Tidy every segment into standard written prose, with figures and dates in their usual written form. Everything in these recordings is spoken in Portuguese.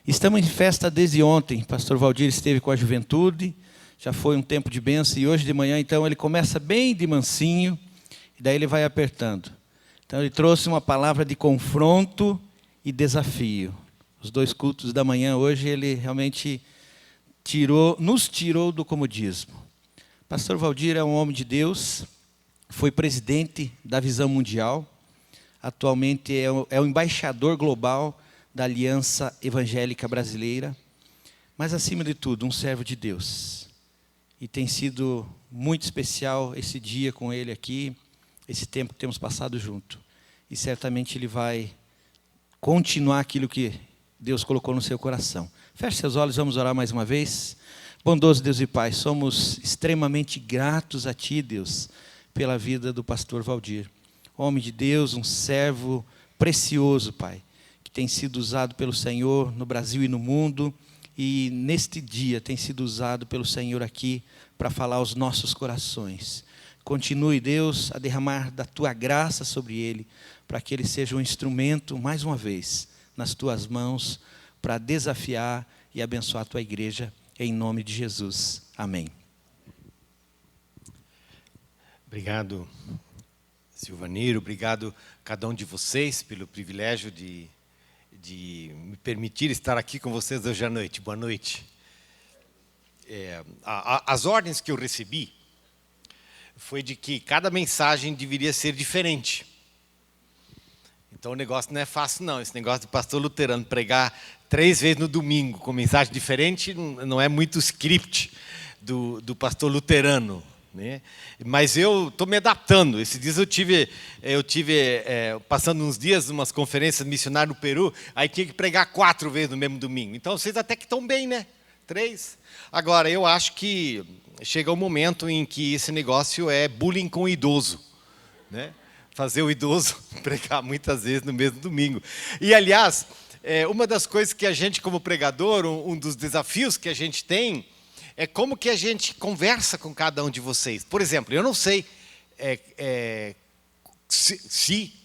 Estamos em festa desde ontem. Pastor Valdir esteve com a juventude, já foi um tempo de bênção, e hoje de manhã, então, ele começa bem de mansinho, e daí ele vai apertando. Então, ele trouxe uma palavra de confronto e desafio. Os dois cultos da manhã hoje, ele realmente nos tirou do comodismo. Pastor Valdir é um homem de Deus, foi presidente da Visão Mundial, atualmente é o embaixador global da Aliança Evangélica Brasileira, mas, acima de tudo, um servo de Deus. E tem sido muito especial esse dia com ele aqui, esse tempo que temos passado junto. E certamente ele vai continuar aquilo que Deus colocou no seu coração. Feche seus olhos, vamos orar mais uma vez. Bondoso Deus e Pai, somos extremamente gratos a Ti, Deus, pela vida do pastor Valdir. Homem de Deus, um servo precioso, Pai, que tem sido usado pelo Senhor no Brasil e no mundo, e neste dia tem sido usado pelo Senhor aqui para falar aos nossos corações. Continue, Deus, a derramar da Tua graça sobre ele, para que ele seja um instrumento, mais uma vez, nas Tuas mãos, para desafiar e abençoar a Tua igreja, em nome de Jesus. Amém. Obrigado, Silvaneiro, obrigado a cada um de vocês pelo privilégio de me permitir estar aqui com vocês hoje à noite. Boa noite. As ordens que eu recebi foi de que cada mensagem deveria ser diferente. Então o negócio não é fácil não, esse negócio de pastor luterano pregar 3 vezes no domingo com mensagem diferente não é muito script do pastor luterano, né? Mas eu estou me adaptando. Esses dias eu tive passando uns dias umas conferências missionárias no Peru, aí tinha que pregar 4 vezes no mesmo domingo. Então vocês até que estão bem, né? 3. Agora, eu acho que chega um momento em que esse negócio é bullying com o idoso, né? Fazer o idoso pregar muitas vezes no mesmo domingo. E, aliás, uma das coisas que a gente, como pregador, um dos desafios que a gente tem, é como que a gente conversa com cada um de vocês. Por exemplo, eu não sei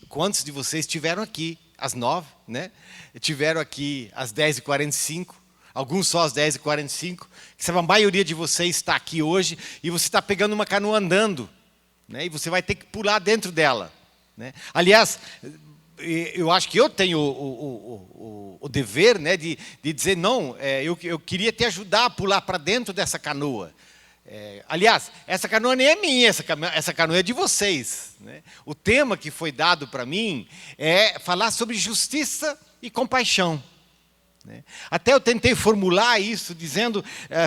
quantos de vocês estiveram aqui às 9, né? Tiveram aqui às 10h45, alguns só às 10h45, que sabe, a maioria de vocês está aqui hoje e você está pegando uma canoa andando, né? E você vai ter que pular dentro dela, né? Aliás, eu acho que eu tenho o dever, né, de dizer, não, eu queria te ajudar a pular para dentro dessa canoa. Aliás, essa canoa nem é minha, essa canoa é de vocês, né? O tema que foi dado para mim é falar sobre justiça e compaixão, né? Até eu tentei formular isso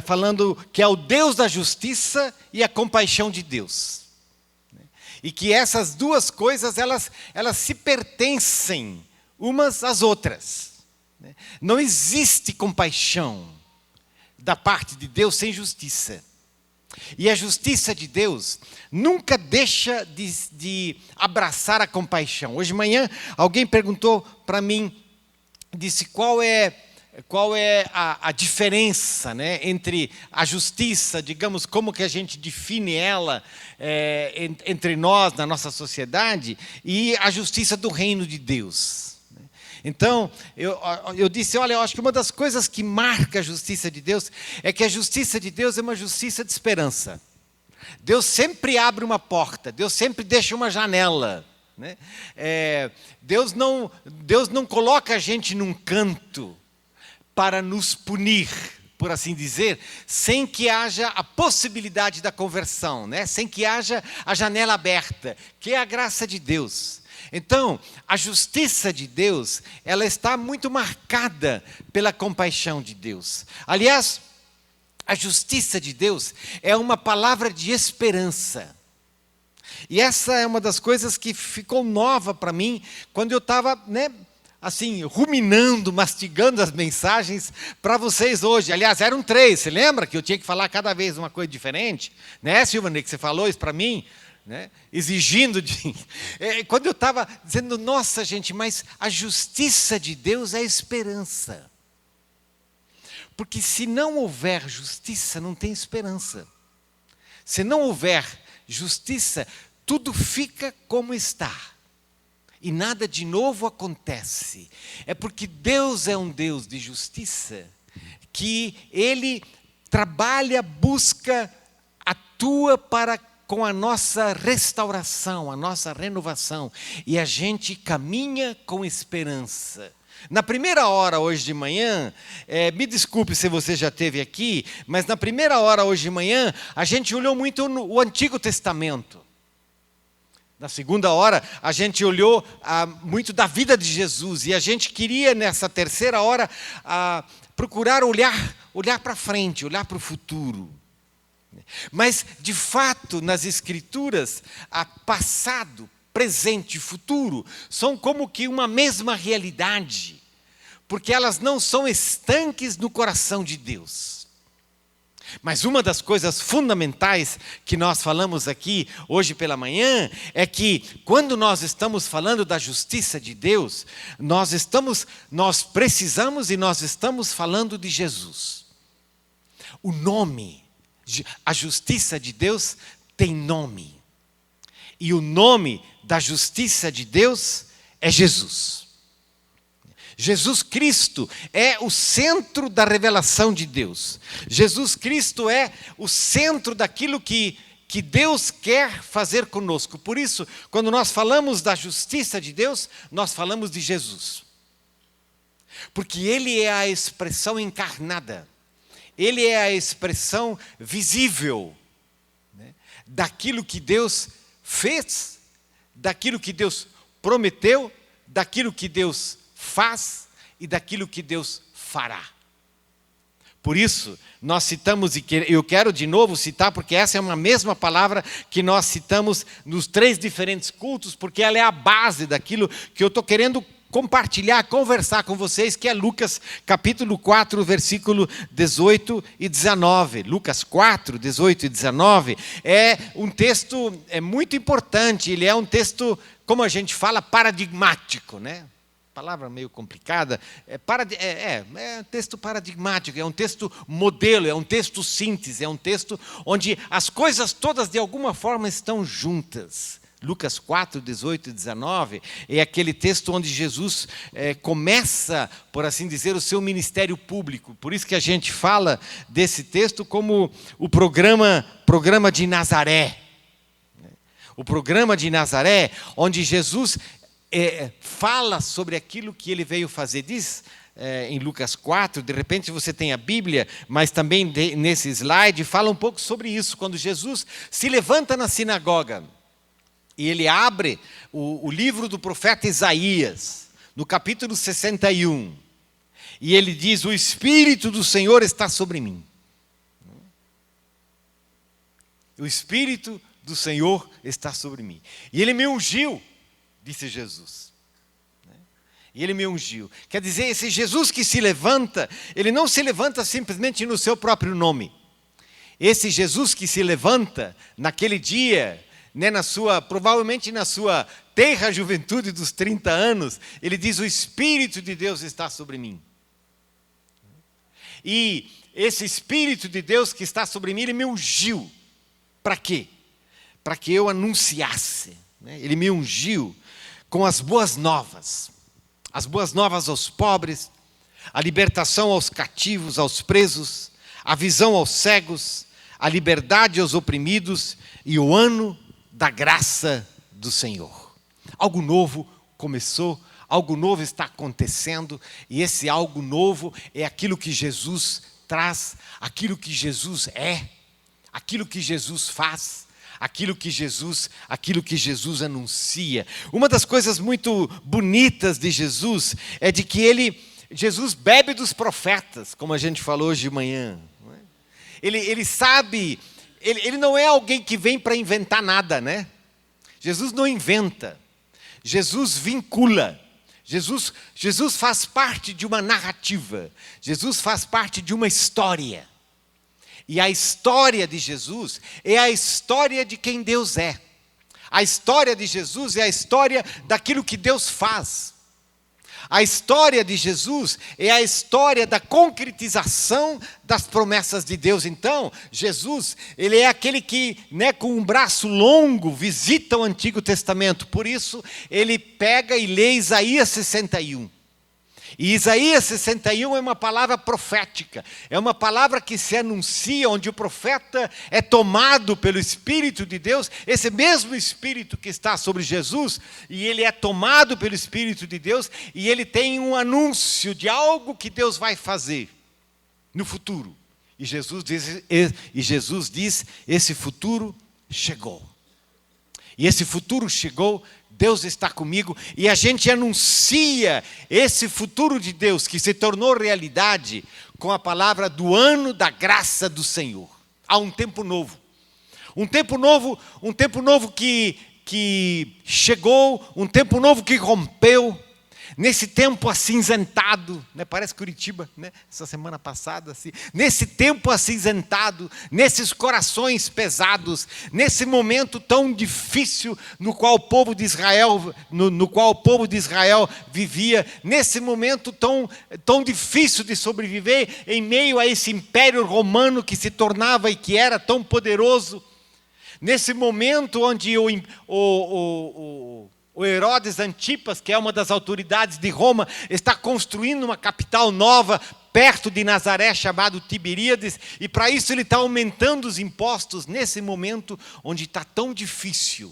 falando que é o Deus da justiça e a compaixão de Deus. E que essas duas coisas, elas se pertencem umas às outras, né? Não existe compaixão da parte de Deus sem justiça. E a justiça de Deus nunca deixa de abraçar a compaixão. Hoje de manhã, alguém perguntou para mim, disse qual é a diferença, né, entre a justiça, digamos, como que a gente define ela entre nós, na nossa sociedade, e a justiça do reino de Deus. Então, eu disse, olha, eu acho que uma das coisas que marca a justiça de Deus é que a justiça de Deus é uma justiça de esperança. Deus sempre abre uma porta, Deus sempre deixa uma janela, né? Deus não coloca a gente num canto para nos punir, por assim dizer, sem que haja a possibilidade da conversão, né? Sem que haja a janela aberta, que é a graça de Deus. Então, a justiça de Deus, ela está muito marcada pela compaixão de Deus. Aliás, a justiça de Deus é uma palavra de esperança. E essa é uma das coisas que ficou nova para mim, quando eu estava, né, assim, ruminando, mastigando as mensagens para vocês hoje. Aliás, eram 3, você lembra que eu tinha que falar cada vez uma coisa diferente? Né, Silvana, que você falou isso para mim? Né? Exigindo de... Quando eu estava dizendo, nossa gente, mas a justiça de Deus é esperança. Porque se não houver justiça, não tem esperança. Se não houver justiça, tudo fica como está. e nada de novo acontece, é porque Deus é um Deus de justiça, que Ele trabalha, busca, atua com a nossa restauração, a nossa renovação, e a gente caminha com esperança. Na primeira hora hoje de manhã, me desculpe se você já esteve aqui, mas na primeira hora hoje de manhã, a gente olhou muito o Antigo Testamento. Na segunda hora, a gente olhou muito da vida de Jesus, e a gente queria, nessa terceira hora, procurar olhar para frente, olhar para o futuro. Mas, de fato, nas Escrituras, passado, presente e futuro são como que uma mesma realidade, porque elas não são estanques no coração de Deus. Mas uma das coisas fundamentais que nós falamos aqui hoje pela manhã é que quando nós estamos falando da justiça de Deus, nós precisamos e nós estamos falando de Jesus. O nome, a justiça de Deus tem nome. E o nome da justiça de Deus é Jesus. Jesus Cristo é o centro da revelação de Deus. Jesus Cristo é o centro daquilo que Deus quer fazer conosco. Por isso, quando nós falamos da justiça de Deus, nós falamos de Jesus. Porque Ele é a expressão encarnada. Ele é a expressão visível, né, daquilo que Deus fez, daquilo que Deus prometeu, daquilo que Deus faz e daquilo que Deus fará. Por isso, nós citamos, e eu quero de novo citar, porque essa é uma mesma palavra que nós citamos nos 3 diferentes cultos, porque ela é a base daquilo que eu estou querendo compartilhar, conversar com vocês, que é Lucas capítulo 4, versículo 18 e 19. Lucas 4, 18 e 19 é um texto muito importante, ele é um texto, como a gente fala, paradigmático, né? Palavra meio complicada, é um texto paradigmático, é um texto modelo, é um texto síntese, é um texto onde as coisas todas de alguma forma estão juntas. Lucas 4, 18 e 19 é aquele texto onde Jesus começa, por assim dizer, o seu ministério público. Por isso que a gente fala desse texto como o programa de Nazaré. O programa de Nazaré, onde Jesus fala sobre aquilo que ele veio fazer. Diz em Lucas 4, de repente você tem a Bíblia, mas também nesse slide fala um pouco sobre isso, quando Jesus se levanta na sinagoga e ele abre o livro do profeta Isaías, no capítulo 61, e ele diz: o Espírito do Senhor está sobre mim. O Espírito do Senhor está sobre mim. E ele me ungiu, disse Jesus. E ele me ungiu. Quer dizer, esse Jesus que se levanta, ele não se levanta simplesmente no seu próprio nome. Esse Jesus que se levanta naquele dia, né, provavelmente na sua tenra juventude dos 30 anos, ele diz: o Espírito de Deus está sobre mim. E esse Espírito de Deus que está sobre mim, ele me ungiu. Para quê? Para que eu anunciasse. Né? Ele me ungiu com as boas novas aos pobres, a libertação aos cativos, aos presos, a visão aos cegos, a liberdade aos oprimidos e o ano da graça do Senhor. Algo novo começou, algo novo está acontecendo, e esse algo novo é aquilo que Jesus traz, aquilo que Jesus é, aquilo que Jesus faz, aquilo que Jesus anuncia. Uma das coisas muito bonitas de Jesus é de que Jesus bebe dos profetas, como a gente falou hoje de manhã. Ele sabe, ele não é alguém que vem para inventar nada, né? Jesus não inventa, Jesus vincula. Jesus faz parte de uma narrativa, Jesus faz parte de uma história. E a história de Jesus é a história de quem Deus é. A história de Jesus é a história daquilo que Deus faz. A história de Jesus é a história da concretização das promessas de Deus. Então, Jesus, ele é aquele que, com um braço longo, visita o Antigo Testamento. Por isso, ele pega e lê Isaías 61. E Isaías 61 é uma palavra profética, é uma palavra que se anuncia, onde o profeta é tomado pelo Espírito de Deus, esse mesmo Espírito que está sobre Jesus, e ele é tomado pelo Espírito de Deus, e ele tem um anúncio de algo que Deus vai fazer no futuro. E Jesus diz, esse futuro chegou. E esse futuro chegou, Deus está comigo, e a gente anuncia esse futuro de Deus que se tornou realidade com a palavra do ano da graça do Senhor. Há um tempo novo. Um tempo novo que chegou, um tempo novo que rompeu. Nesse tempo acinzentado, parece Curitiba, essa semana passada, assim, nesse tempo acinzentado, nesses corações pesados, nesse momento tão difícil no qual o povo de Israel, no qual o povo de Israel vivia, nesse momento tão difícil de sobreviver, em meio a esse império romano que se tornava e que era tão poderoso, nesse momento onde o Herodes Antipas, que é uma das autoridades de Roma, está construindo uma capital nova perto de Nazaré, chamado Tiberíades, e para isso ele está aumentando os impostos nesse momento onde está tão difícil.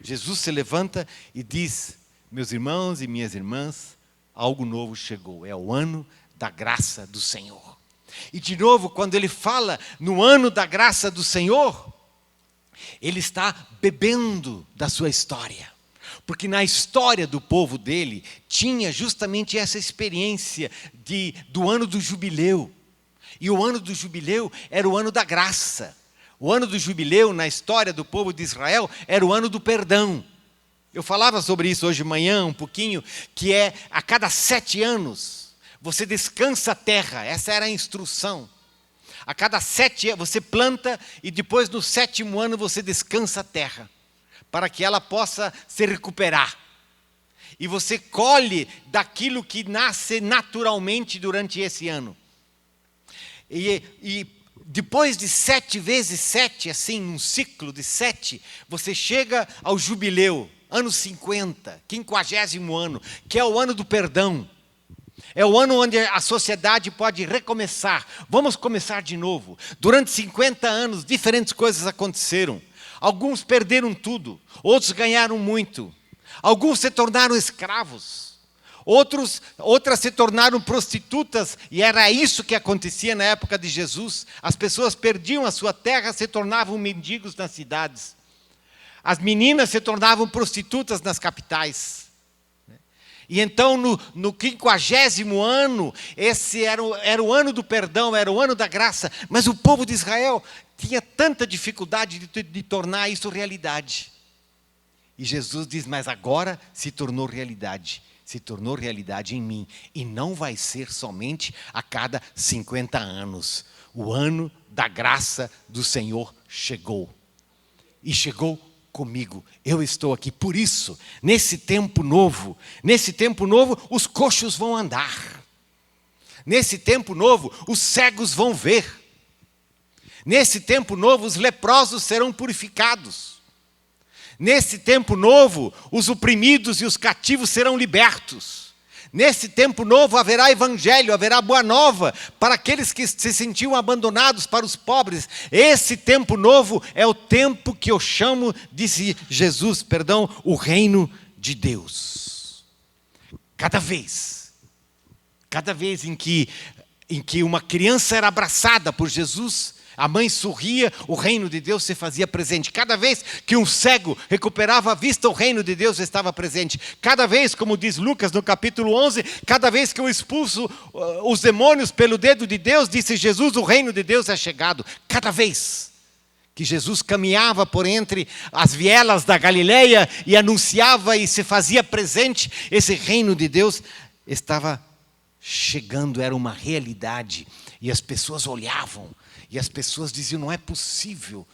Jesus se levanta e diz, meus irmãos e minhas irmãs, algo novo chegou, é o ano da graça do Senhor. E de novo, quando ele fala no ano da graça do Senhor, ele está bebendo da sua história. Porque na história do povo dele, tinha justamente essa experiência do ano do jubileu. E o ano do jubileu era o ano da graça. O ano do jubileu, na história do povo de Israel, era o ano do perdão. Eu falava sobre isso hoje de manhã, um pouquinho, que é a cada 7 anos, você descansa a terra. Essa era a instrução. A cada 7 anos, você planta e depois no 7º ano você descansa a terra, para que ela possa se recuperar. E você colhe daquilo que nasce naturalmente durante esse ano. E depois de 7 vezes 7, assim, um ciclo de 7, você chega ao jubileu, ano 50, 50º ano, que é o ano do perdão. É o ano onde a sociedade pode recomeçar. Vamos começar de novo. Durante 50 anos, diferentes coisas aconteceram. Alguns perderam tudo, outros ganharam muito. Alguns se tornaram escravos, outras se tornaram prostitutas, e era isso que acontecia na época de Jesus. As pessoas perdiam a sua terra, se tornavam mendigos nas cidades. As meninas se tornavam prostitutas nas capitais. E então, no 50º ano, esse era o ano do perdão, era o ano da graça, mas o povo de Israel tinha tanta dificuldade de tornar isso realidade. E Jesus diz, mas agora se tornou realidade em mim, e não vai ser somente a cada 50 anos. O ano da graça do Senhor chegou, e chegou comigo, eu estou aqui. Por isso, nesse tempo novo, os coxos vão andar. Nesse tempo novo, os cegos vão ver. Nesse tempo novo, os leprosos serão purificados. Nesse tempo novo, os oprimidos e os cativos serão libertos. Nesse tempo novo haverá evangelho, haverá boa nova para aqueles que se sentiam abandonados, para os pobres. Esse tempo novo é o tempo que eu chamo, disse Jesus, o reino de Deus. Cada vez em que uma criança era abraçada por Jesus, a mãe sorria, o reino de Deus se fazia presente. Cada vez que um cego recuperava a vista, o reino de Deus estava presente. Cada vez, como diz Lucas no capítulo 11, cada vez que eu expulso os demônios pelo dedo de Deus, disse Jesus, o reino de Deus é chegado. Cada vez que Jesus caminhava por entre as vielas da Galileia e anunciava e se fazia presente, esse reino de Deus estava chegando, era uma realidade. E as pessoas olhavam, e as pessoas diziam, não é possível.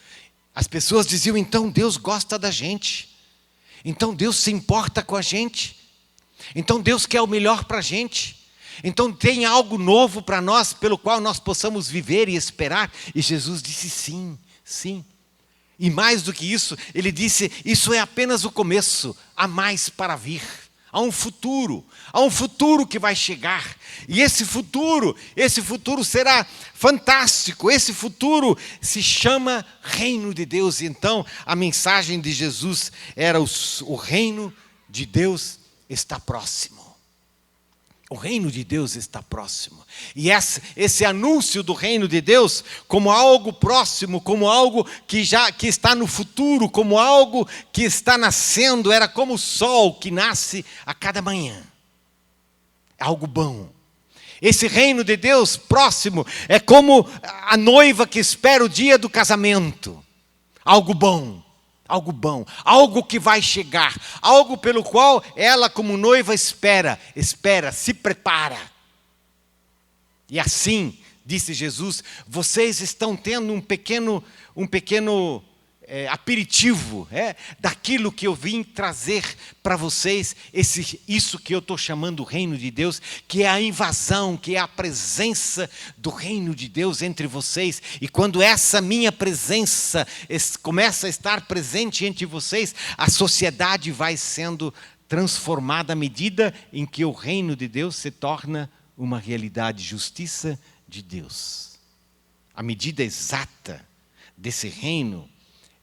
As pessoas diziam, então Deus gosta da gente. Então Deus se importa com a gente. Então Deus quer o melhor para a gente. Então tem algo novo para nós, pelo qual nós possamos viver e esperar. E Jesus disse sim, sim. E mais do que isso, ele disse, isso é apenas o começo, há mais para vir. Há um futuro que vai chegar. E esse futuro será fantástico. Esse futuro se chama Reino de Deus. Então, a mensagem de Jesus era o reino de Deus está próximo. O reino de Deus está próximo. E esse anúncio do reino de Deus como algo próximo, como algo que está no futuro, como algo que está nascendo, era como o sol que nasce a cada manhã. É algo bom. Esse reino de Deus próximo é como a noiva que espera o dia do casamento. Algo bom. Algo bom, algo que vai chegar, algo pelo qual ela como noiva espera, se prepara. E assim, disse Jesus, vocês estão tendo um pequeno aperitivo daquilo que eu vim trazer para vocês, isso que eu estou chamando o reino de Deus, que é a invasão, que é a presença do reino de Deus entre vocês. E quando essa minha presença começa a estar presente entre vocês, a sociedade vai sendo transformada à medida em que o reino de Deus se torna uma realidade, justiça de Deus. A medida exata desse reino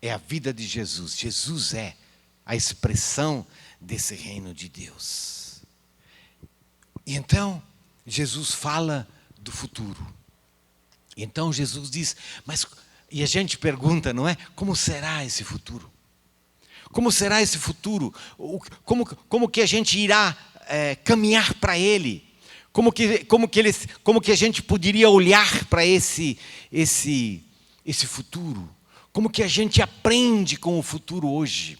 é a vida de Jesus. Jesus é a expressão desse reino de Deus. E então, Jesus fala do futuro. Então, Jesus diz, e a gente pergunta, não é? Como será esse futuro? Como será esse futuro? Como que a gente irá caminhar para ele? Como que a gente poderia olhar para esse futuro? Como que a gente aprende com o futuro hoje?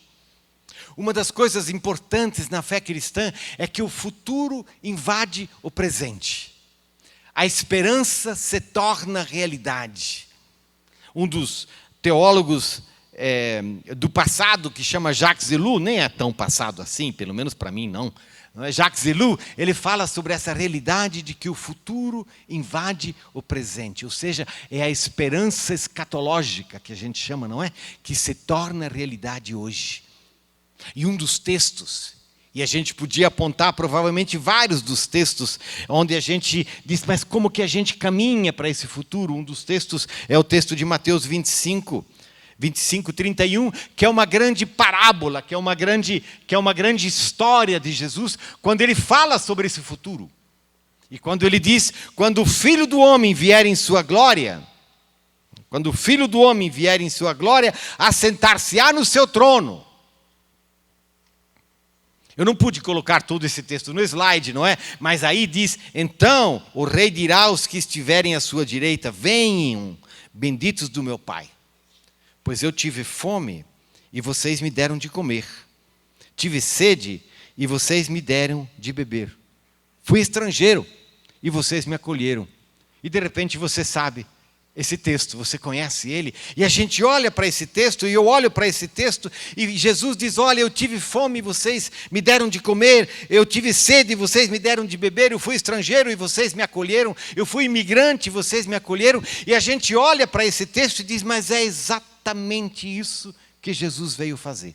Uma das coisas importantes na fé cristã é que o futuro invade o presente. A esperança se torna realidade. Um dos teólogos do passado, que chama Jacques Ellul, nem é tão passado assim, pelo menos para mim não. Jacques Ellul, ele fala sobre essa realidade de que o futuro invade o presente, ou seja, é a esperança escatológica que a gente chama, não é? Que se torna realidade hoje. E um dos textos, e a gente podia apontar provavelmente vários dos textos, onde a gente diz, mas como que a gente caminha para esse futuro? Um dos textos é o texto de Mateus 25, 31, que é uma grande parábola, que é uma grande história de Jesus, quando ele fala sobre esse futuro. E quando ele diz, quando o Filho do Homem vier em sua glória, assentar-se-á no seu trono. Eu não pude colocar todo esse texto no slide, não é? Mas aí diz, então o rei dirá aos que estiverem à sua direita, venham, benditos do meu Pai. Pois eu tive fome e vocês me deram de comer. Tive sede e vocês me deram de beber. Fui estrangeiro e vocês me acolheram. E de repente você sabe esse texto, você conhece ele. E a gente olha para esse texto, e eu olho para esse texto, e Jesus diz, olha, eu tive fome e vocês me deram de comer. Eu tive sede e vocês me deram de beber. Eu fui estrangeiro e vocês me acolheram. Eu fui imigrante e vocês me acolheram. E a gente olha para esse texto e diz, mas é exatamente isso que Jesus veio fazer.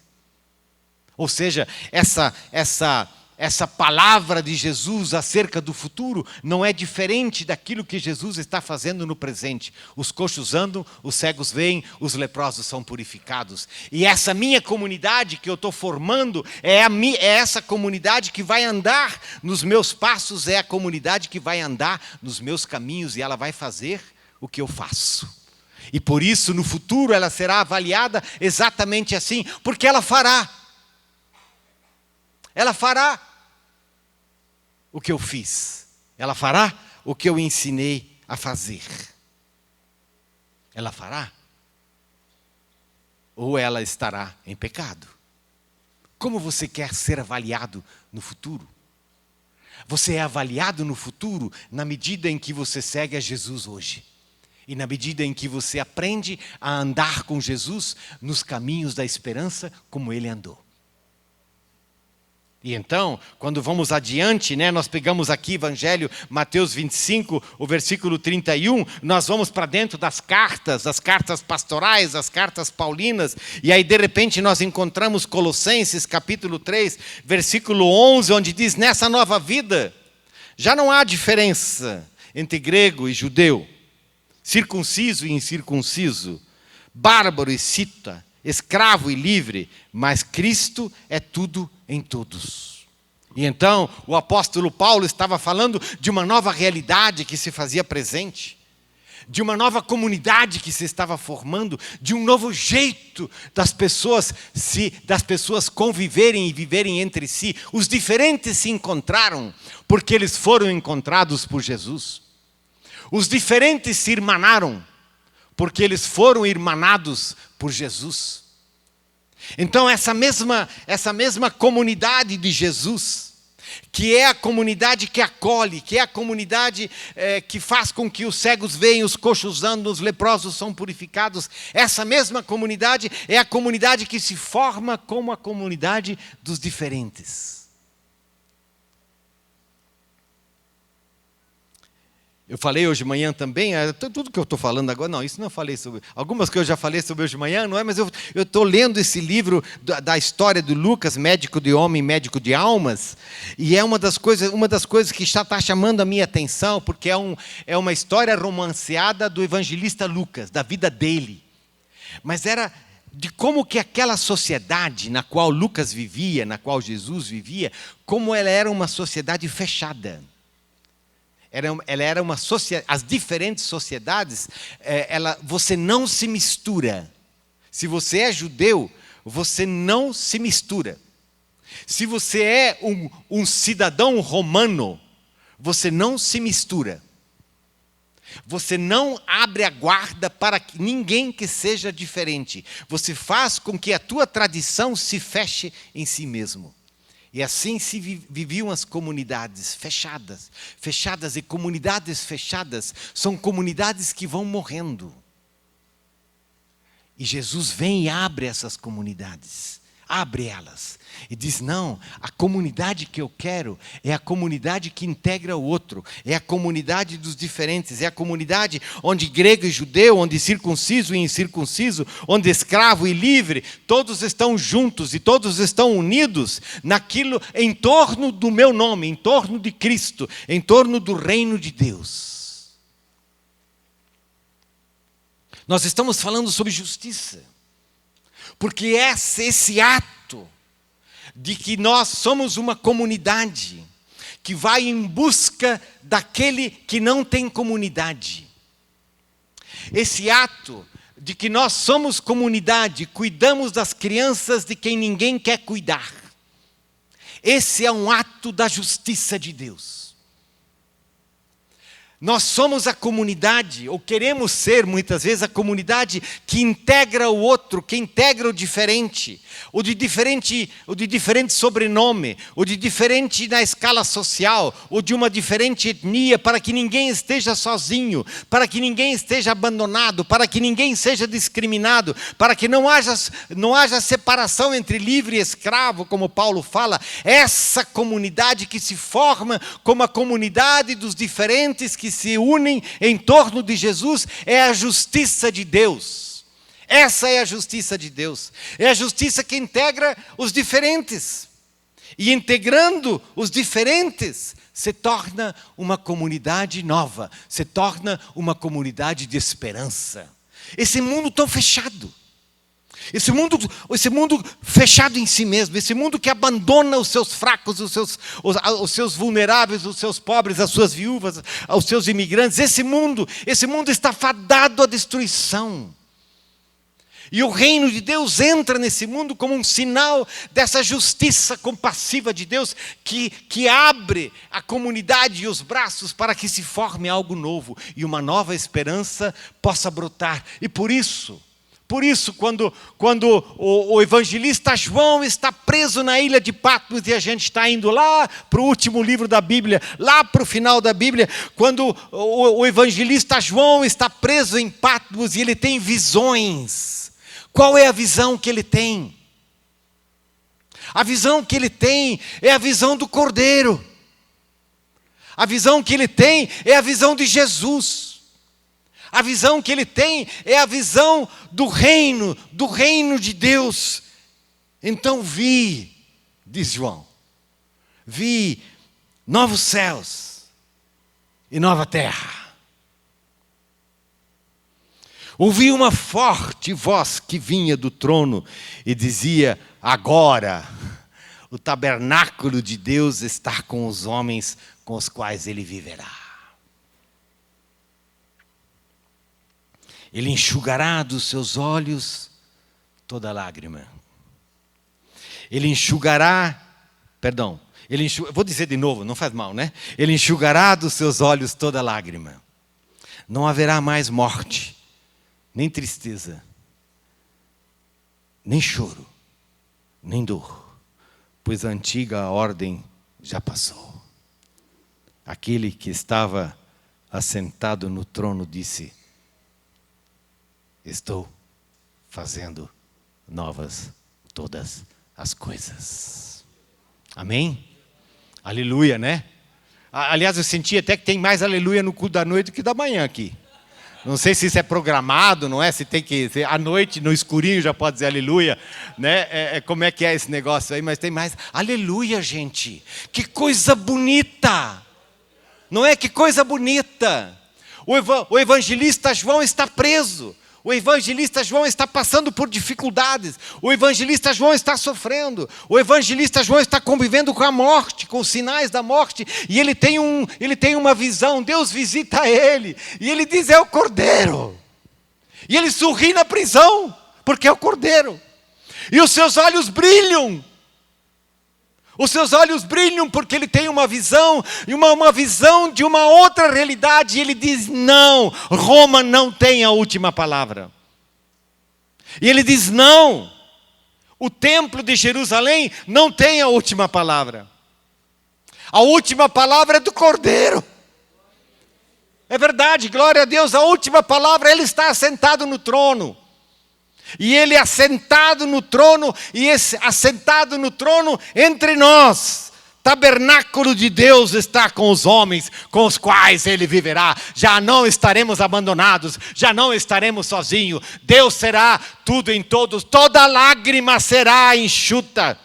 Ou seja, essa palavra de Jesus acerca do futuro não é diferente daquilo que Jesus está fazendo no presente. Os coxos andam, os cegos veem, os leprosos são purificados. E essa minha comunidade que eu estou formando é essa comunidade que vai andar nos meus passos, é a comunidade que vai andar nos meus caminhos e ela vai fazer o que eu faço. E por isso no futuro ela será avaliada exatamente assim, porque ela fará. Ela fará o que eu fiz. Ela fará o que eu ensinei a fazer. Ela fará. Ou ela estará em pecado. Como você quer ser avaliado no futuro? Você é avaliado no futuro na medida em que você segue a Jesus hoje. E na medida em que você aprende a andar com Jesus nos caminhos da esperança como Ele andou. E então, quando vamos adiante, né, nós pegamos aqui Evangelho, Mateus 25, o versículo 31, nós vamos para dentro das cartas, as cartas pastorais, as cartas paulinas, e aí de repente nós encontramos Colossenses capítulo 3, versículo 11, onde diz: nessa nova vida, já não há diferença entre grego e judeu, circunciso e incircunciso, bárbaro e cita, escravo e livre, mas Cristo é tudo em todos. E então o apóstolo Paulo estava falando de uma nova realidade que se fazia presente, de uma nova comunidade que se estava formando, de um novo jeito das pessoas conviverem e viverem entre si. Os diferentes se encontraram porque eles foram encontrados por Jesus. Os diferentes se irmanaram porque eles foram irmanados por Jesus. Então essa mesma comunidade de Jesus, que é a comunidade que acolhe, que é a comunidade que faz com que os cegos vejam, os coxos andam, os leprosos são purificados, essa mesma comunidade é a comunidade que se forma como a comunidade dos diferentes. Eu falei hoje de manhã também, tudo que eu estou falando agora, não, isso não falei sobre, algumas que eu já falei sobre hoje de manhã, não é? Mas eu estou lendo esse livro da história do Lucas, médico de homem, médico de almas, e é uma das coisas que está chamando a minha atenção, porque é uma história romanceada do evangelista Lucas, da vida dele, mas era de como que aquela sociedade na qual Lucas vivia, na qual Jesus vivia, como ela era uma sociedade fechada. Ela era uma sociedade, as diferentes sociedades, você não se mistura. Se você é judeu, você não se mistura. Se você é um cidadão romano, você não se mistura. Você não abre a guarda para ninguém que seja diferente. Você faz com que a tua tradição se feche em si mesmo. E assim se viviam as comunidades fechadas. Fechadas e comunidades fechadas são comunidades que vão morrendo. E Jesus vem e abre essas comunidades. Abre elas. E diz, não, a comunidade que eu quero é a comunidade que integra o outro. É a comunidade dos diferentes. É a comunidade onde grego e judeu, onde circunciso e incircunciso, onde escravo e livre, todos estão juntos e todos estão unidos naquilo em torno do meu nome, em torno de Cristo, em torno do reino de Deus. Nós estamos falando sobre justiça. Porque esse ato de que nós somos uma comunidade que vai em busca daquele que não tem comunidade. Esse ato de que nós somos comunidade, cuidamos das crianças de quem ninguém quer cuidar. Esse é um ato da justiça de Deus. Nós somos a comunidade, ou queremos ser muitas vezes a comunidade que integra o outro, que integra o diferente, o de diferente sobrenome, o de diferente na escala social, o de uma diferente etnia, para que ninguém esteja sozinho, para que ninguém esteja abandonado, para que ninguém seja discriminado, para que não haja separação entre livre e escravo, como Paulo fala. Essa comunidade que se forma como a comunidade dos diferentes que se unem em torno de Jesus é a justiça de Deus. Essa é a justiça de Deus. É a justiça que integra os diferentes. E integrando os diferentes, se torna uma comunidade nova, se torna uma comunidade de esperança. Esse mundo tão fechado. Esse mundo fechado em si mesmo, esse mundo que abandona os seus fracos, os seus vulneráveis, os seus pobres, as suas viúvas, os seus imigrantes, esse mundo está fadado à destruição. E o reino de Deus entra nesse mundo como um sinal dessa justiça compassiva de Deus que abre a comunidade e os braços para que se forme algo novo e uma nova esperança possa brotar. E por isso, quando o evangelista João está preso na ilha de Patmos e a gente está indo lá para o último livro da Bíblia, lá para o final da Bíblia, quando o evangelista João está preso em Patmos e ele tem visões. Qual é a visão que ele tem? A visão que ele tem é a visão do Cordeiro. A visão que ele tem é a visão de Jesus. A visão que ele tem é a visão do reino de Deus. Então vi, diz João, vi novos céus e nova terra. Ouvi uma forte voz que vinha do trono e dizia: agora o tabernáculo de Deus está com os homens com os quais ele viverá. Ele enxugará dos seus olhos toda lágrima. Ele enxugará, vou dizer de novo, não faz mal, né? Ele enxugará dos seus olhos toda lágrima. Não haverá mais morte, nem tristeza, nem choro, nem dor, pois a antiga ordem já passou. Aquele que estava assentado no trono disse: estou fazendo novas todas as coisas. Amém? Aleluia, né? Aliás, eu senti até que tem mais aleluia no culto da noite do que da manhã aqui. Não sei se isso é programado, não é? Se tem que... à noite, no escurinho, já pode dizer aleluia, né? Como é que é esse negócio aí? Mas tem mais. Aleluia, gente! Que coisa bonita! Não é? Que coisa bonita! O evangelista João está preso. O evangelista João está passando por dificuldades. O evangelista João está sofrendo. O evangelista João está convivendo com a morte, com os sinais da morte. E ele tem uma visão. Deus visita ele. E ele diz: é o Cordeiro. E ele sorri na prisão, porque é o Cordeiro. E os seus olhos brilham. Os seus olhos brilham porque ele tem uma visão, uma visão de uma outra realidade. E ele diz: não, Roma não tem a última palavra. E ele diz: não, o templo de Jerusalém não tem a última palavra. A última palavra é do Cordeiro. É verdade, glória a Deus, a última palavra, ele está assentado no trono. E ele assentado no trono, e esse assentado no trono entre nós, tabernáculo de Deus está com os homens com os quais ele viverá. Já não estaremos abandonados, já não estaremos sozinhos. Deus será tudo em todos, toda lágrima será enxuta,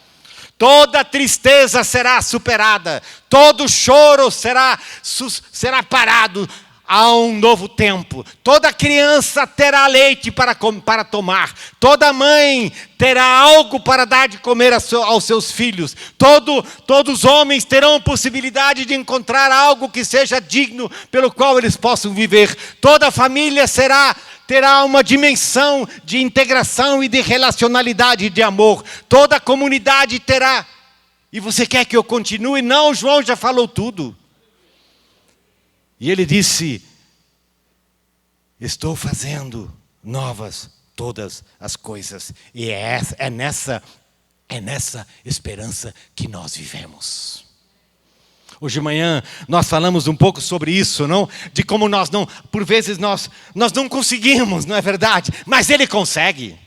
toda tristeza será superada, todo choro será parado. Há um novo tempo. Toda criança terá leite para tomar. Toda mãe terá algo para dar de comer aos seus filhos. Todos os homens terão possibilidade de encontrar algo que seja digno pelo qual eles possam viver. Toda família terá uma dimensão de integração e de relacionalidade e de amor. Toda comunidade terá. E você quer que eu continue? Não, João já falou tudo. E ele disse: estou fazendo novas todas as coisas. E é nessa esperança que nós vivemos. Hoje de manhã nós falamos um pouco sobre isso, não? De como por vezes nós não conseguimos, não é verdade? Mas ele consegue.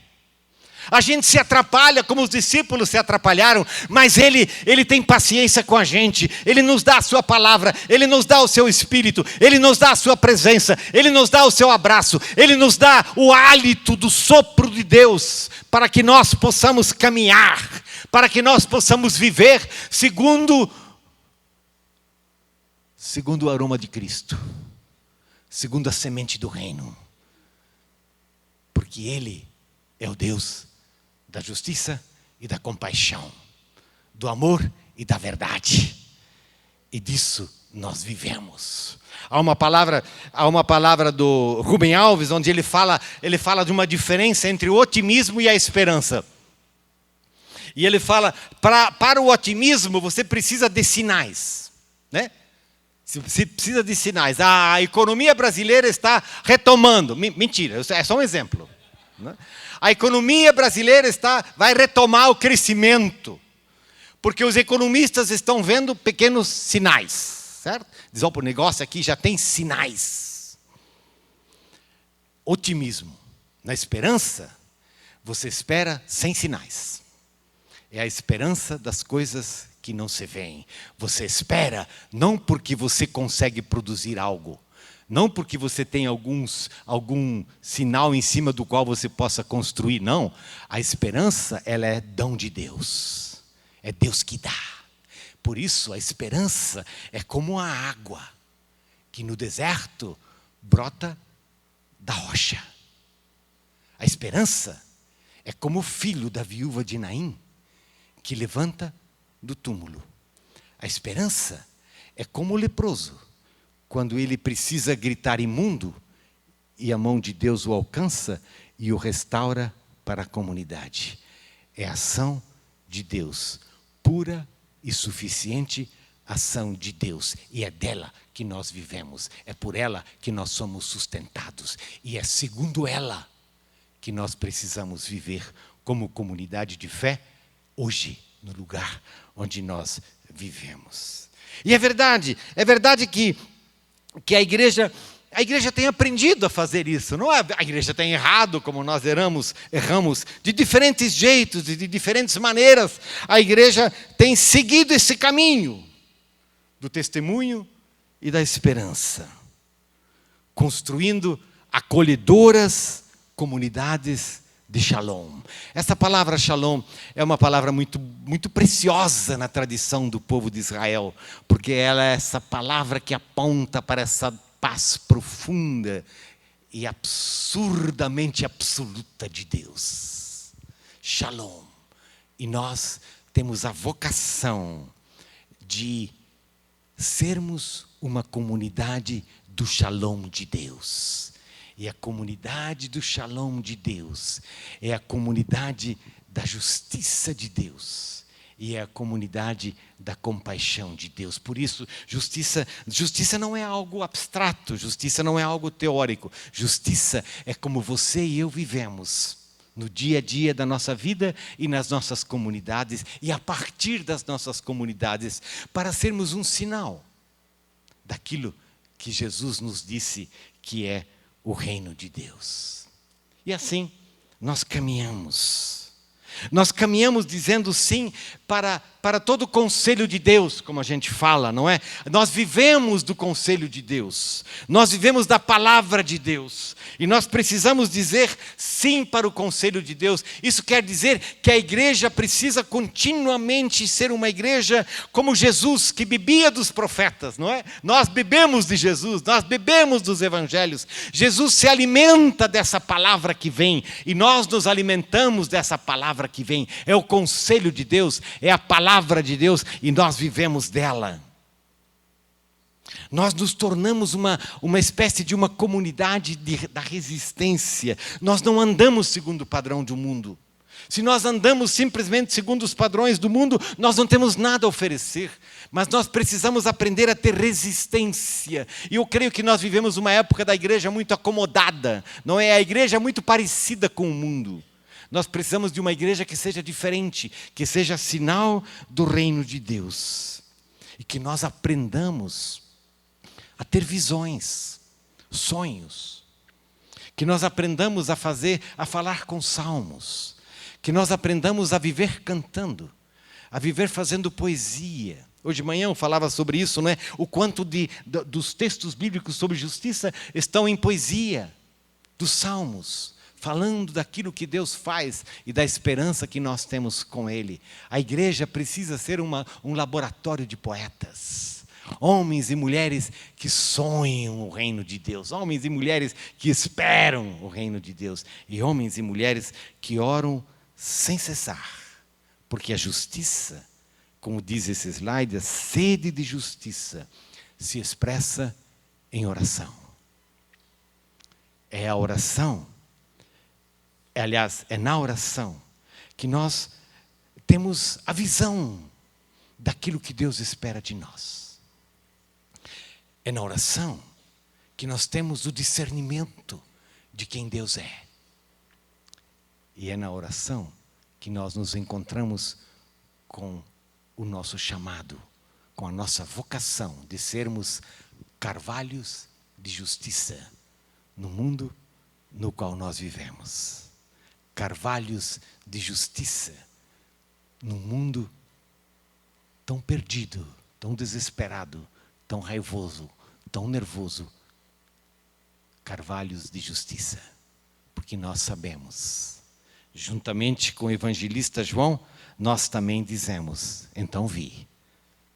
A gente se atrapalha como os discípulos se atrapalharam, mas ele tem paciência com a gente. Ele nos dá a sua palavra, ele nos dá o seu espírito, ele nos dá a sua presença, ele nos dá o seu abraço, ele nos dá o hálito do sopro de Deus, para que nós possamos caminhar, para que nós possamos viver segundo o aroma de Cristo, segundo a semente do reino, porque ele é o Deus da justiça e da compaixão, do amor e da verdade. E disso nós vivemos. Há uma palavra do Rubem Alves, onde ele fala de uma diferença entre o otimismo e a esperança. E ele fala, para o otimismo você precisa de sinais, né? Você precisa de sinais. A economia brasileira está retomando. Mentira, é só um exemplo, né? A economia brasileira vai retomar o crescimento, porque os economistas estão vendo pequenos sinais, certo? Diz: o negócio aqui já tem sinais. Otimismo. Na esperança, você espera sem sinais. é a esperança das coisas que não se veem. Você espera não porque você consegue produzir algo, não porque você tem algum sinal em cima do qual você possa construir, não. A esperança, ela é dom de Deus. É Deus que dá. Por isso, a esperança é como a água que no deserto brota da rocha. A esperança é como o filho da viúva de Naim, que levanta do túmulo. A esperança é como o leproso, quando ele precisa gritar imundo, e a mão de Deus o alcança e o restaura para a comunidade. É a ação de Deus, pura e suficiente ação de Deus. E é dela que nós vivemos, é por ela que nós somos sustentados. E é segundo ela que nós precisamos viver como comunidade de fé, hoje, no lugar onde nós vivemos. E é verdade que a igreja tem aprendido a fazer isso. Não é? A igreja tem errado, como nós erramos de diferentes jeitos e de diferentes maneiras. A igreja tem seguido esse caminho do testemunho e da esperança, construindo acolhedoras comunidades de Shalom. Essa palavra Shalom é uma palavra muito, muito preciosa na tradição do povo de Israel, porque ela é essa palavra que aponta para essa paz profunda e absurdamente absoluta de Deus. Shalom. E nós temos a vocação de sermos uma comunidade do Shalom de Deus. E a comunidade do Shalom de Deus é a comunidade da justiça de Deus. E é a comunidade da compaixão de Deus. Por isso, justiça não é algo abstrato, justiça não é algo teórico. Justiça é como você e eu vivemos no dia a dia da nossa vida e nas nossas comunidades e a partir das nossas comunidades, para sermos um sinal daquilo que Jesus nos disse que é o reino de Deus. E assim, nós caminhamos. Nós caminhamos dizendo sim para todo o conselho de Deus, como a gente fala, não é? Nós vivemos do conselho de Deus. Nós vivemos da palavra de Deus. E nós precisamos dizer sim para o conselho de Deus. Isso quer dizer que a igreja precisa continuamente ser uma igreja como Jesus, que bebia dos profetas, não é? Nós bebemos de Jesus, nós bebemos dos evangelhos. Jesus se alimenta dessa palavra que vem e nós nos alimentamos dessa palavra que vem. É o conselho de Deus, é a palavra de Deus e nós vivemos dela. Nós nos tornamos uma espécie de uma comunidade da resistência. Nós não andamos segundo o padrão do mundo. Se nós andamos simplesmente segundo os padrões do mundo, nós não temos nada a oferecer. Mas nós precisamos aprender a ter resistência. E eu creio que nós vivemos uma época da igreja muito acomodada. Não é? A igreja muito parecida com o mundo. Nós precisamos de uma igreja que seja diferente, que seja sinal do reino de Deus. E que nós aprendamos a ter visões, sonhos. Que nós aprendamos a falar com salmos. Que nós aprendamos a viver cantando, a viver fazendo poesia. Hoje de manhã eu falava sobre isso, não é? O quanto dos textos bíblicos sobre justiça estão em poesia, dos salmos, falando daquilo que Deus faz e da esperança que nós temos com Ele. A igreja precisa ser um laboratório de poetas. Homens e mulheres que sonham o reino de Deus. Homens e mulheres que esperam o reino de Deus. E homens e mulheres que oram sem cessar. Porque a justiça, como diz esse slide, a sede de justiça se expressa em oração. É a oração, é na oração que nós temos a visão daquilo que Deus espera de nós. É na oração que nós temos o discernimento de quem Deus é. E é na oração que nós nos encontramos com o nosso chamado, com a nossa vocação de sermos carvalhos de justiça no mundo no qual nós vivemos. Carvalhos de justiça num mundo tão perdido, tão desesperado, tão raivoso, tão nervoso, carvalhos de justiça. Porque nós sabemos, juntamente com o evangelista João, nós também dizemos: então vi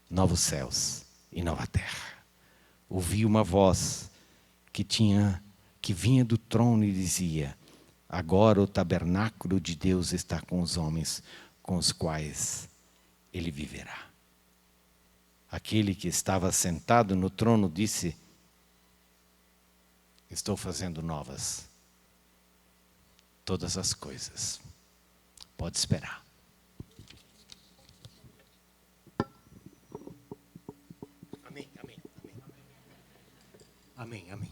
novos céus e nova terra. Ouvi uma voz que vinha do trono e dizia: agora o tabernáculo de Deus está com os homens, com os quais ele viverá. Aquele que estava sentado no trono disse: estou fazendo novas todas as coisas. Pode esperar. Amém, amém, amém. Amém, amém.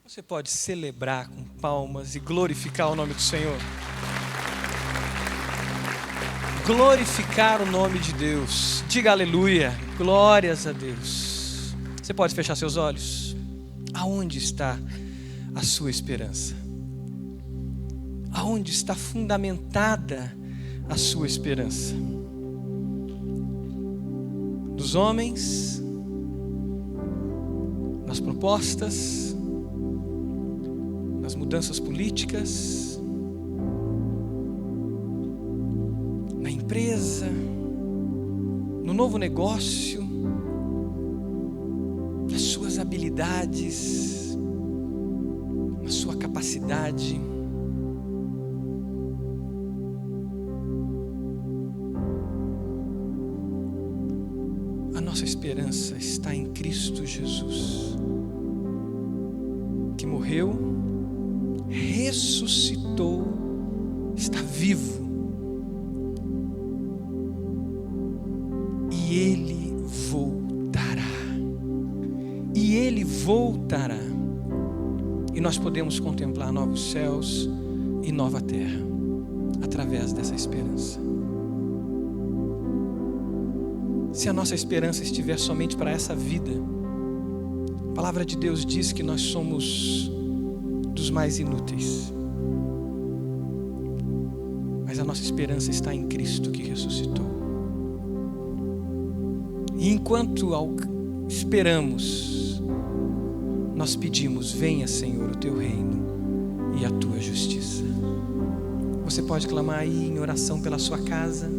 Você pode celebrar com palmas e glorificar o nome do Senhor? Glorificar o nome de Deus. Diga aleluia, glórias a Deus. Você pode fechar seus olhos? Aonde está a sua esperança? Aonde está fundamentada a sua esperança? Nos homens? Nas propostas? Nas mudanças políticas? Na empresa? No novo negócio? Nas suas habilidades? Na sua capacidade? A nossa esperança está em Cristo Jesus, que morreu, ressuscitou, está vivo. E Ele voltará. E Ele voltará. E nós podemos contemplar novos céus e nova terra através dessa esperança. Se a nossa esperança estiver somente para essa vida, a palavra de Deus diz que nós somos dos mais inúteis. Mas a nossa esperança está em Cristo que ressuscitou. E enquanto esperamos, nós pedimos: venha, Senhor, o teu reino e a tua justiça. Você pode clamar aí em oração pela sua casa: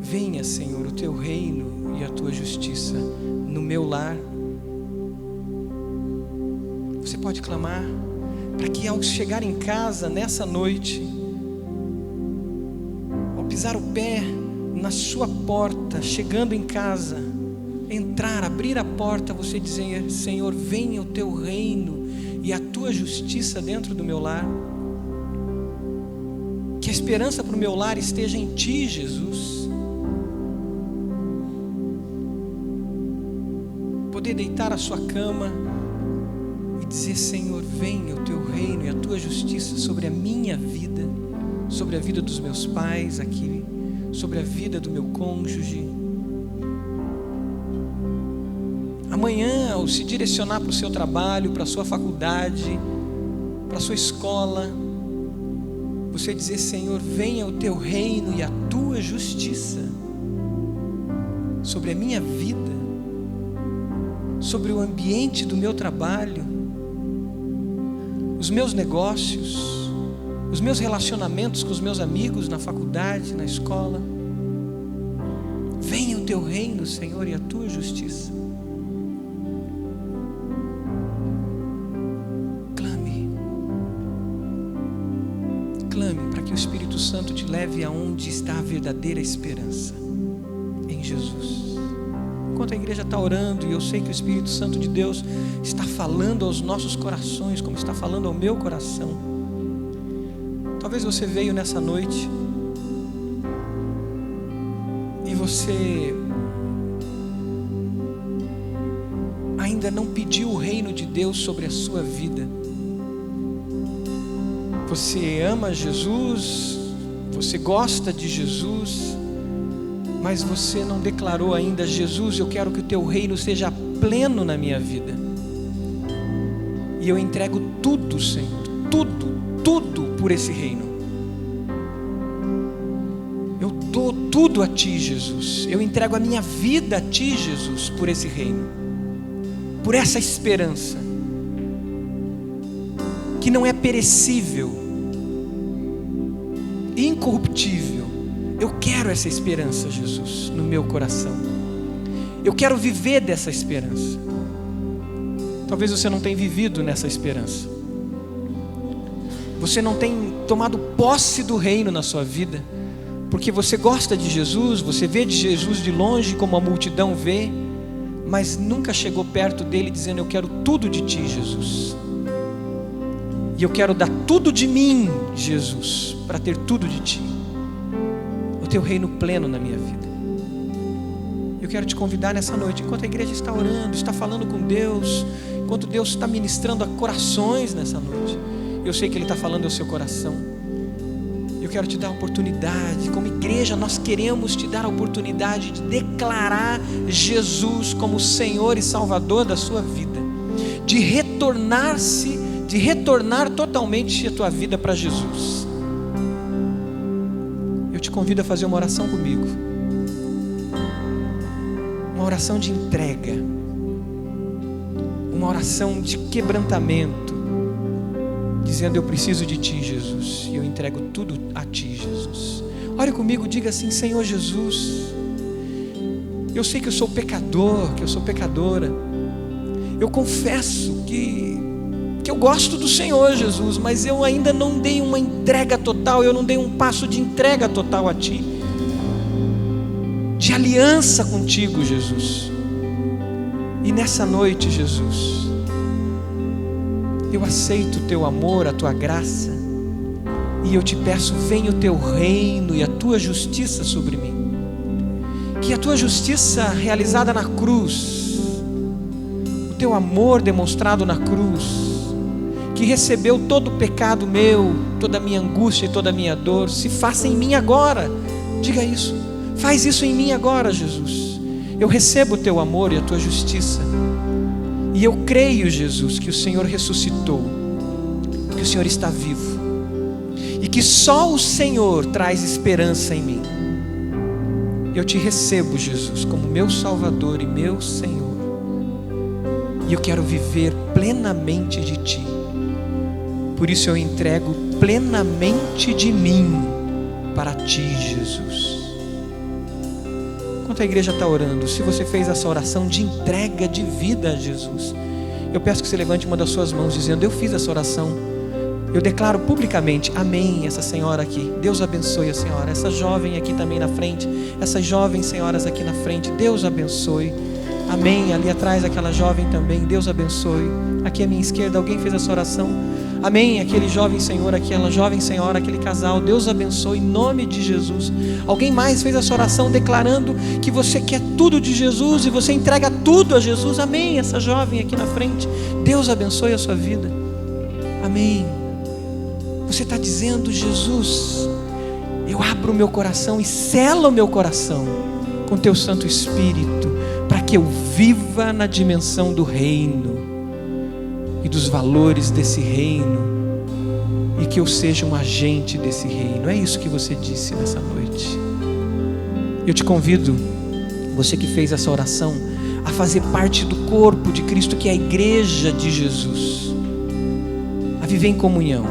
venha, Senhor, o teu reino e a tua justiça no meu lar. Você pode clamar para que ao chegar em casa nessa noite, ao pisar o pé na sua porta, chegando em casa, entrar, abrir a porta, você dizer: Senhor, venha o teu reino e a tua justiça dentro do meu lar. Que a esperança para o meu lar esteja em ti, Jesus. Poder deitar a sua cama e dizer: Senhor, venha o teu reino e a tua justiça sobre a minha vida, sobre a vida dos meus pais aqui, sobre a vida do meu cônjuge. Amanhã, ao se direcionar para o seu trabalho, para a sua faculdade, para a sua escola, você dizer: Senhor, venha o teu reino e a tua justiça sobre a minha vida, sobre o ambiente do meu trabalho, os meus negócios, os meus relacionamentos com os meus amigos na faculdade, na escola. Venha o teu reino, Senhor, e a tua justiça. Clame para que o Espírito Santo te leve aonde está a verdadeira esperança, em Jesus. Enquanto a igreja está orando, e eu sei que o Espírito Santo de Deus está falando aos nossos corações, como está falando ao meu coração. Talvez você veio nessa noite e você ainda não pediu o reino de Deus sobre a sua vida. Você ama Jesus, você gosta de Jesus, mas você não declarou ainda: Jesus, eu quero que o teu reino seja pleno na minha vida. E eu entrego tudo, Senhor, tudo por esse reino. Eu dou tudo a Ti, Jesus. Eu entrego a minha vida a Ti, Jesus, por esse reino, por essa esperança que não é perecível, incorruptível. Eu quero essa esperança, Jesus, no meu coração. Eu quero viver dessa esperança. Talvez você não tenha vivido nessa esperança. Você não tem tomado posse do reino na sua vida, porque você gosta de Jesus, você vê de Jesus de longe como a multidão vê, mas nunca chegou perto dele dizendo: eu quero tudo de Ti, Jesus. E eu quero dar tudo de mim, Jesus, para ter tudo de Ti. O Teu reino pleno na minha vida. Eu quero te convidar nessa noite, enquanto a igreja está orando, está falando com Deus, enquanto Deus está ministrando a corações nessa noite. Eu sei que Ele está falando ao seu coração. Eu quero te dar a oportunidade, como igreja nós queremos te dar a oportunidade de declarar Jesus como Senhor e Salvador da sua vida, de retornar totalmente a tua vida para Jesus. Eu te convido a fazer uma oração comigo, uma oração de entrega, uma oração de quebrantamento, dizendo: eu preciso de Ti, Jesus, e eu entrego tudo a Ti, Jesus. Ore comigo, diga assim: Senhor Jesus, eu sei que eu sou pecador, que eu sou pecadora. Eu confesso que eu gosto do Senhor, Jesus, mas eu ainda não dei uma entrega total, eu não dei um passo de entrega total a Ti, de aliança contigo, Jesus. E nessa noite, Jesus, eu aceito o Teu amor, a Tua graça, e eu te peço: venha o Teu reino e a Tua justiça sobre mim. Que a Tua justiça realizada na cruz, o Teu amor demonstrado na cruz, que recebeu todo o pecado meu, toda a minha angústia e toda a minha dor, se faça em mim agora. Diga isso, faz isso em mim agora, Jesus. Eu recebo o Teu amor e a Tua justiça, e eu creio, Jesus, que o Senhor ressuscitou, que o Senhor está vivo, e que só o Senhor traz esperança em mim. Eu Te recebo, Jesus, como meu Salvador e meu Senhor, e eu quero viver plenamente de Ti. Por isso eu entrego plenamente de mim para Ti, Jesus. Enquanto a igreja está orando, se você fez essa oração de entrega de vida a Jesus, eu peço que você levante uma das suas mãos dizendo: eu fiz essa oração. Eu declaro publicamente, amém, essa senhora aqui, Deus abençoe a senhora. Essa jovem aqui também na frente, essas jovens senhoras aqui na frente, Deus abençoe. Amém, ali atrás aquela jovem também, Deus abençoe. Aqui à minha esquerda, alguém fez essa oração? Amém, aquele jovem senhor, aquela jovem senhora, aquele casal, Deus abençoe em nome de Jesus. Alguém mais fez essa oração declarando que você quer tudo de Jesus e você entrega tudo a Jesus? Amém, essa jovem aqui na frente, Deus abençoe a sua vida. Amém. Você está dizendo: Jesus, eu abro o meu coração e selo o meu coração com Teu Santo Espírito, para que eu viva na dimensão do reino e dos valores desse reino, e que eu seja um agente desse reino. É isso que você disse nessa noite. Eu te convido, você que fez essa oração, a fazer parte do corpo de Cristo, que é a igreja de Jesus, a viver em comunhão,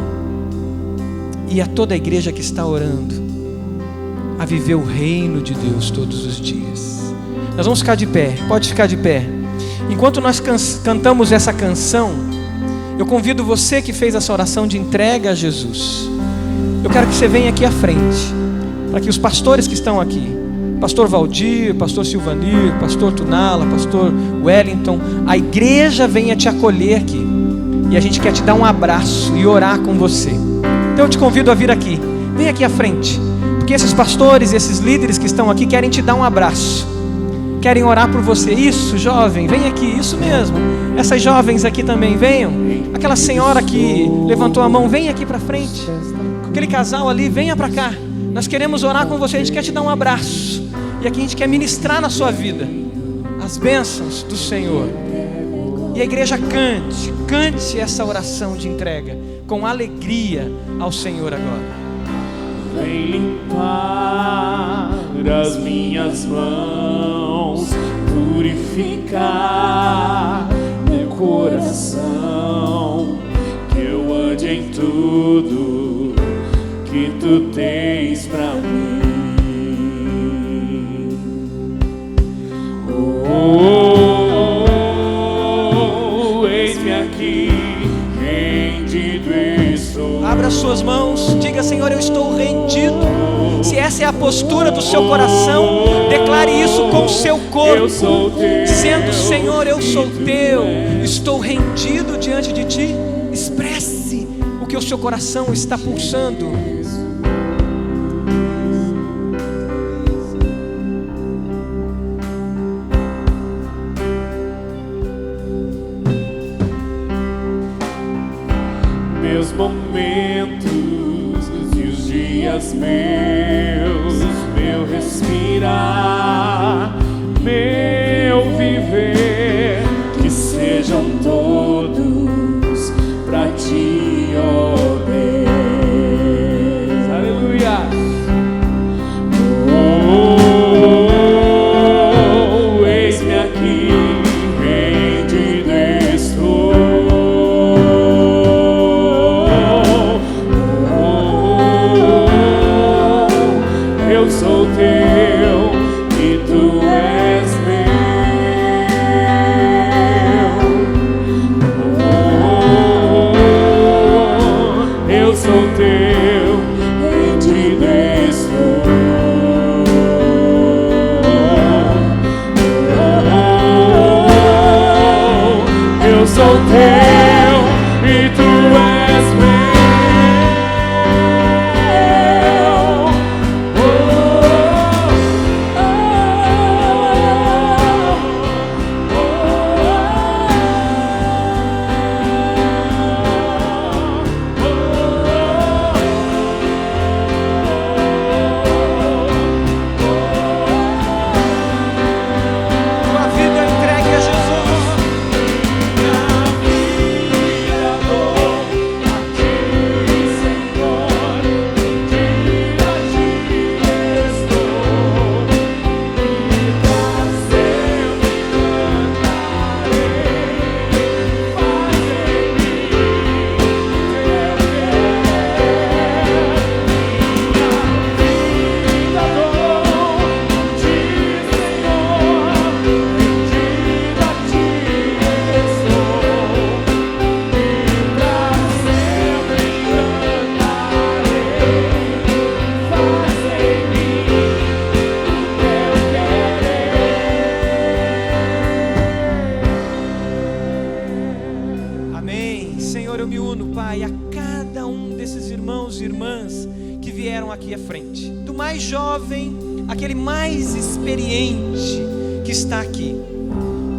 e a toda a igreja que está orando, a viver o reino de Deus todos os dias. Nós vamos ficar de pé, pode ficar de pé. Enquanto nós cantamos essa canção, eu convido você que fez essa oração de entrega a Jesus, eu quero que você venha aqui à frente, para que os pastores que estão aqui, pastor Valdir, pastor Silvanir, pastor Tunala, pastor Wellington, a igreja venha te acolher aqui, e a gente quer te dar um abraço e orar com você. Então eu te convido a vir aqui, vem aqui à frente, porque esses pastores, esses líderes que estão aqui querem te dar um abraço, querem orar por você. Isso, jovem, vem aqui, isso mesmo. Essas jovens aqui também, venham. Aquela senhora que levantou a mão, vem aqui para frente. Aquele casal ali, venha para cá. Nós queremos orar com você, a gente quer te dar um abraço, e aqui a gente quer ministrar na sua vida as bênçãos do Senhor. E a igreja cante essa oração de entrega. com alegria ao Senhor agora. Vem limpar as minhas mãos, purificar meu coração, que eu ande em tudo que tu tens pra mim. Eis-me aqui, rendido estou. Abra suas mãos, diga: Senhor, eu estou rendido. Se essa é a postura do seu coração, declare isso com o seu corpo, dizendo: Senhor, eu sou teu, estou rendido diante de ti. Expresse o que o seu coração está pulsando. Meus momentos e os dias meus, meu respirar, meu viver, que sejam todos pra ti, ó Deus. Aleluia. Eis-me aqui, rendido estou. Eu sou teu e tu és meu. Eu sou teu, rendido estou. Eu sou teu e tu és meu. Tua vida entregue a Jesus. Amém. Senhor, eu me uno, Pai, a cada um desses irmãos e irmãs que vieram aqui à frente, do mais jovem, aquele mais experiente que está aqui,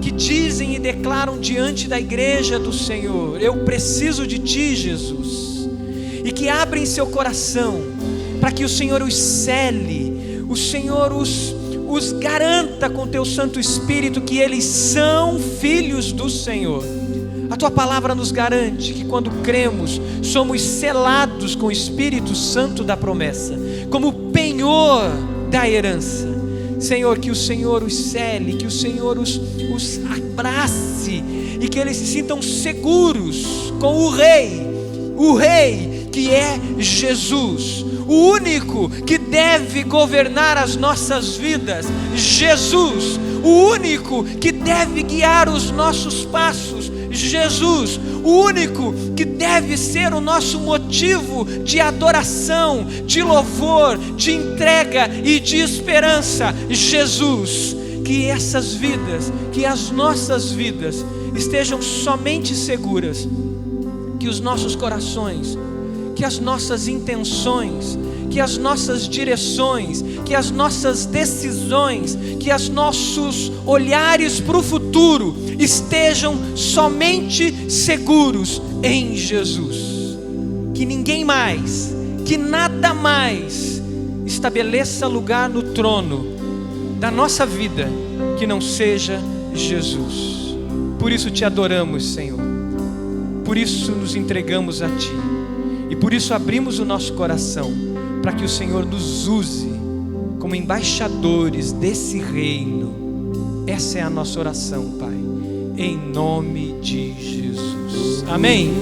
que dizem e declaram diante da igreja do Senhor: eu preciso de Ti, Jesus, e que abrem seu coração para que o Senhor os cele, o Senhor os garanta com Teu Santo Espírito que eles são filhos do Senhor. A Tua palavra nos garante que quando cremos, somos selados com o Espírito Santo da promessa, como penhor da herança. Senhor, que o Senhor os cele, que o Senhor os abrace e que eles se sintam seguros com o Rei que é Jesus, o único que deve governar as nossas vidas, Jesus, o único que deve guiar os nossos passos, Jesus, o único que deve ser o nosso motivo de adoração, de louvor, de entrega e de esperança, Jesus. Que essas vidas, que as nossas vidas estejam somente seguras, que os nossos corações, que as nossas intenções, que as nossas direções, que as nossas decisões, que os nossos olhares para o futuro estejam somente seguros em Jesus. Que ninguém mais, que nada mais estabeleça lugar no trono da nossa vida que não seja Jesus. Por isso te adoramos, Senhor. Por isso nos entregamos a Ti. E por isso abrimos o nosso coração para que o Senhor nos use como embaixadores desse reino. Essa é a nossa oração, Pai, em nome de Jesus. Amém.